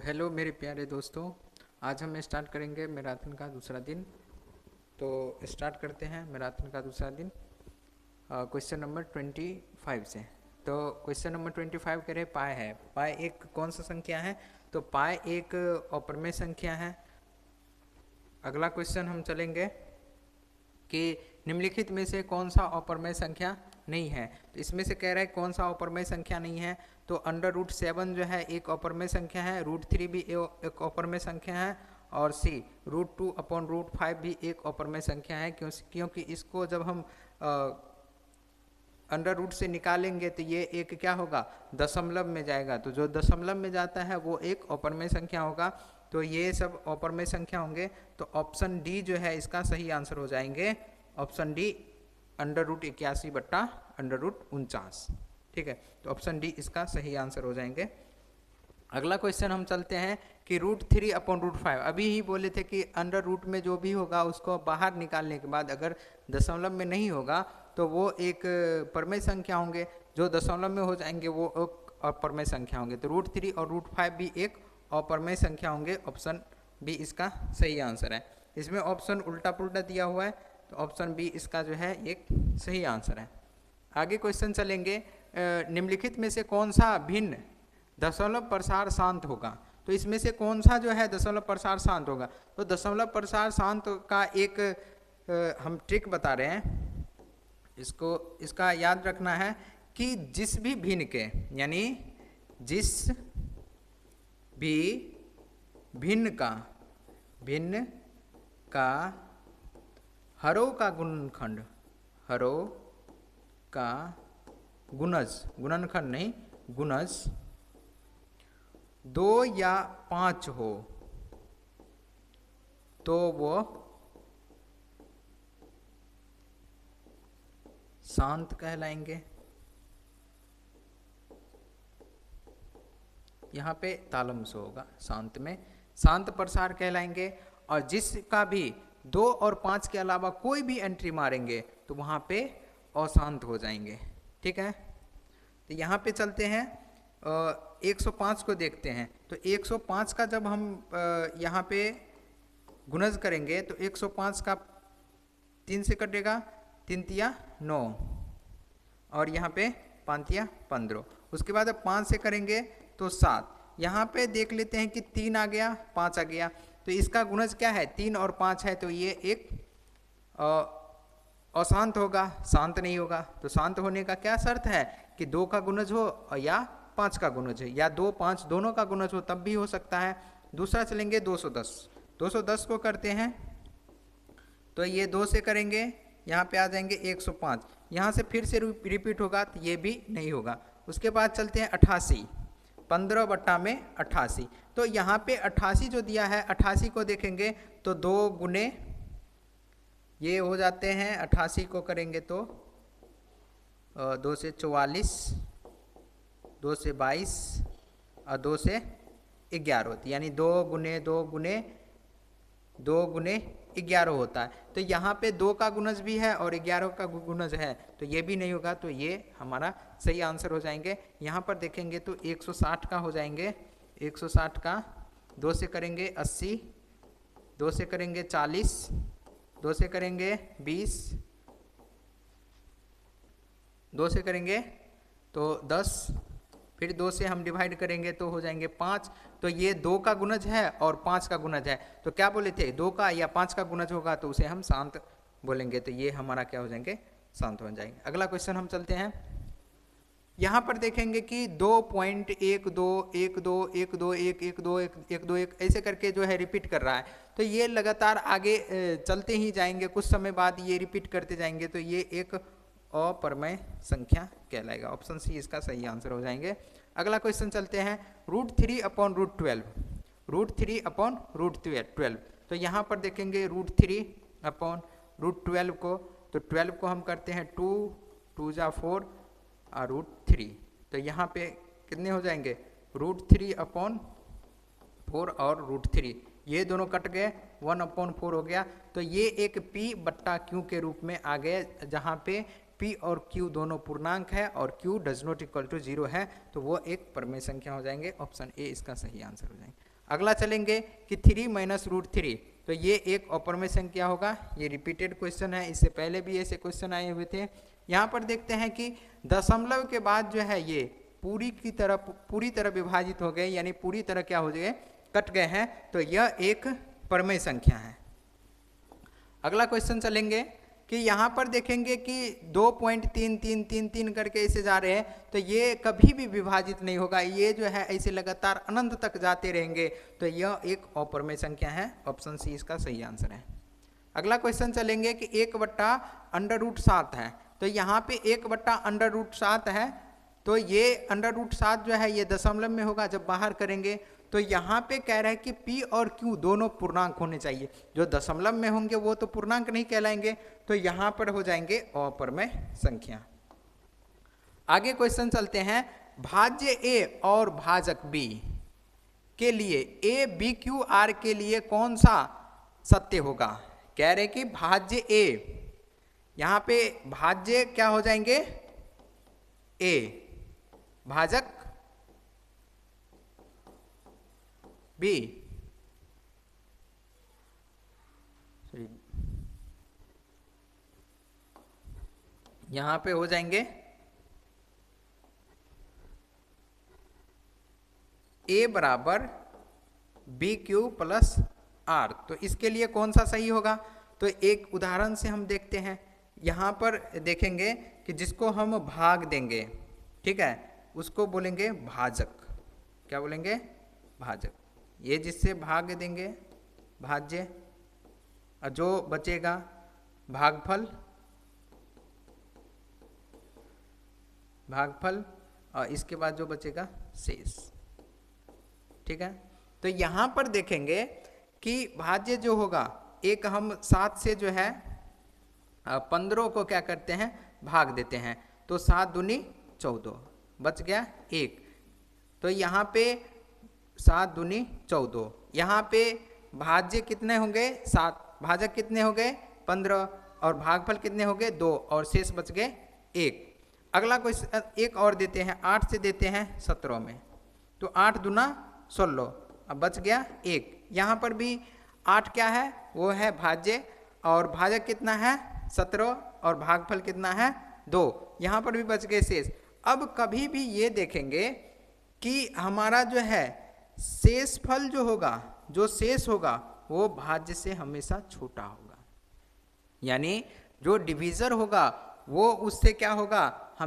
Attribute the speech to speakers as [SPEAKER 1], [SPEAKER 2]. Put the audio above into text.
[SPEAKER 1] Hello मेरे प्यारे दोस्तों, आज हम स्टार्ट करेंगे मैराथन का दूसरा दिन। तो स्टार्ट करते हैं मैराथन का दूसरा दिन क्वेश्चन नंबर 25 से। तो क्वेश्चन नंबर 25 कह रहे पाई है। पाई एक कौन सा संख्या है? तो पाई एक अपरमेय संख्या है। अगला क्वेश्चन हम चलेंगे कि निम्नलिखित में से कौन सा अपरमेय संख्या नहीं है। तो इसमें से कह रहा है कौन सा अपरमेय संख्या नहीं है। तो अंडर रूट 7 जो है एक अपरमेय संख्या है, रूट 3 भी एक अपरमेय संख्या है, और सी रूट 2/रूट 5 भी एक अपरमेय संख्या है। क्योंकि इसको जब हम अंडर रूट से निकालेंगे तो ये एक क्या होगा, दशमलव में जाएगा। तो जो दशमलव में जाता है वो एक अपरमेय संख्या होगा। तो ये सब अपरमेय संख्या होंगे। तो ऑप्शन डी जो है इसका सही आंसर हो जाएंगे। Option D under root under root 49। ठीक है, तो ऑप्शन डी इसका सही आंसर हो जाएंगे। अगला क्वेश्चन हम चलते हैं कि रूट 3/रूट 5। अभी ही बोले थे कि अंडर रूट में जो भी होगा उसको बाहर निकालने के बाद अगर दशमलव में नहीं होगा तो वो एक परमेय संख्या होंगे, जो दशमलव में हो जाएंगे वो एक अपरमेय संख्या होंगे। तो रूट 3 और रूट 5 भी एक अपरमेय संख्या होंगे। ऑप्शन बी इसका सही आंसर है। इसमें ऑप्शन उल्टा पुल्टा दिया हुआ है, तो ऑप्शन बी इसका जो है एक सही आंसर है। आगे क्वेश्चन चलेंगे, निम्नलिखित में से कौन सा भिन्न दशमलव प्रसार शांत होगा। तो इसमें से कौन सा जो है दशमलव प्रसार शांत होगा। तो दशमलव प्रसार शांत का एक हम ट्रिक बता रहे हैं। इसका याद रखना है कि जिस भी भिन्न के, यानी जिस भी भिन्न का हरों का गुणनखंड, हरों का गुणनखंड नहीं गुणज 2 या 5 हो तो वो शांत कहलाएंगे। यहाँ पे तालम्स होगा, शांत में शांत प्रसार कहलाएंगे। और जिसका भी 2 और 5 के अलावा कोई भी एंट्री मारेंगे तो वहाँ पे अशांत हो जाएंगे। ठीक है, तो यहाँ पे चलते हैं 105 को देखते हैं। तो 105 का जब हम यहाँ पे गुणज करेंगे तो 105 का 3 से कटेगा, 3 तिया 9 और यहाँ पे 5 तिया 15। उसके बाद अब 5 से करेंगे तो 7। यहाँ पे देख लेते हैं कि 3 आ गया, 5 आ गया। तो इसका गुणज क्या है, 3 और 5 है। तो ये एक अशांत होगा, शांत नहीं होगा। तो शांत होने का क्या शर्त है कि 2 का गुणज हो या 5 का गुणज हो, या 2 5 दोनों का गुणज हो, तब भी हो सकता है। दूसरा चलेंगे 210 को करते हैं। तो ये 2 से करेंगे, यहाँ पे आ जाएंगे 105। यहाँ से फिर से रिपीट होगा तो ये भी नहीं होगा। उसके बाद चलते हैं 88, 15/88। तो यहाँ पे 88 जो दिया है, 88 को देखेंगे तो 2 गुने ये हो जाते हैं। 88 को करेंगे तो 2 से 44, 2 से 22 और 2 से 11 होती है, यानी 2 गुने 2 गुने 2 गुने 11 होता है। तो यहाँ पे 2 का गुणज भी है और 11 का गुणज है, तो ये भी नहीं होगा। तो ये हमारा सही आंसर हो जाएंगे। यहाँ पर देखेंगे तो 160 का हो जाएंगे। 160 का 2 से करेंगे 80, 2 से करेंगे 40, 2 से करेंगे 20, 2 से करेंगे तो 10, फिर 2 से हम डिवाइड करेंगे तो हो जाएंगे 5। तो ये 2 का गुणज है और 5 का गुणज है। तो क्या बोले थे, 2 का या 5 का गुणज होगा तो उसे हम शांत बोलेंगे। तो ये हमारा क्या हो जाएंगे, शांत हो जाएंगे। अगला क्वेश्चन हम चलते हैं। यहाँ पर देखेंगे कि 2.1212121121 ऐसे करके जो है रिपीट कर रहा है। तो ये लगातार आगे चलते ही जाएंगे, कुछ समय बाद ये रिपीट करते जाएंगे। तो ये एक अपरमेय संख्या कहलाएगा। ऑप्शन सी इसका सही आंसर हो जाएंगे। अगला क्वेश्चन चलते हैं रूट 3/रूट 12। रूट 3/रूट 12। तो यहाँ पर देखेंगे रूट 3/रूट 12 को, तो 12 को हम करते हैं 2 2 जा 4 और रूट 3। तो यहाँ पे कितने हो जाएंगे, रूट 3/4 और रूट 3, ये दोनों कट गए, 1/4 हो गया। तो ये एक P/Q के रूप में आ गए, जहाँ पे P और Q दोनों पूर्णांक है और Q does not equal to 0 है। तो वो एक परमेय संख्या हो जाएंगे। ऑप्शन ए इसका सही आंसर हो जाएंगे। अगला चलेंगे कि 3 माइनस रूट 3, तो ये एक अपर में संख्या होगा। ये रिपीटेड क्वेश्चन है, इससे पहले भी ऐसे क्वेश्चन आए हुए थे। यहाँ पर देखते हैं कि दशमलव के बाद जो है ये पूरी तरह विभाजित हो गए, यानी पूरी तरह क्या हो गए, कट गए हैं, तो यह एक परमेय संख्या है। अगला क्वेश्चन चलेंगे कि यहाँ पर देखेंगे कि 2.3333 करके ऐसे जा रहे हैं, तो ये कभी भी विभाजित नहीं होगा, ये जो है ऐसे लगातार अनंत तक जाते रहेंगे, तो यह एक अपरमेय संख्या है। ऑप्शन सी इसका सही आंसर है। अगला क्वेश्चन चलेंगे कि 1/√7 है, तो यहाँ पे 1/√7 है, तो ये √7 जो है ये दशमलव में होगा, जब बाहर करेंगे तो यहाँ पे कह रहा है कि P और Q दोनों पूर्णांक होने चाहिए। जो दशमलव में होंगे वो तो पूर्णांक नहीं कहलाएंगे, तो यहाँ पर हो जाएंगे अपरमेय संख्या। आगे क्वेश्चन चलते हैं, भाज्य A और भाजक B के लिए A B Q R के लिए कौन सा सत्य होगा। कह रहे कि भाज्य A, यहाँ पे भाज्य क्या हो जाएंगे A, भाजक B, यहां पे हो जाएंगे A बराबर BQ प्लस R, तो इसके लिए कौन सा सही होगा। तो एक उदाहरण से हम देखते हैं, यहां पर देखेंगे कि जिसको हम भाग देंगे, ठीक है, उसको बोलेंगे भाजक। क्या बोलेंगे, भाजक। ये जिससे भाग देंगे भाज्य, और जो बचेगा भागफल, और इसके बाद जो बचेगा शेष, ठीक है। तो यहां पर देखेंगे कि भाज्य जो होगा, एक हम 7 से जो है 15 को क्या करते हैं, भाग देते हैं, तो 7 दूनी 14, बच गया 1, तो यहाँ पे 7 दूनी 14, यहाँ पे भाज्य कितने होंगे 7, भाजक कितने हो गए 15, और भागफल कितने हो गए 2, और शेष बच गए 1। अगला क्वेश्चन एक और देते हैं, 8 से देते हैं 17 में, तो 8 दूना 16, अब बच गया 1। यहाँ पर भी 8 क्या है, वो है भाज्य, और भाजक कितना है 17, और भागफल कितना है 2, यहाँ पर भी बच गए शेष। अब कभी भी ये देखेंगे कि हमारा जो है शेष फल जो होगा, जो शेष होगा वो भाज्य से हमेशा छोटा होगा, यानी जो डिवीजर होगा वो उससे क्या होगा, हमेशा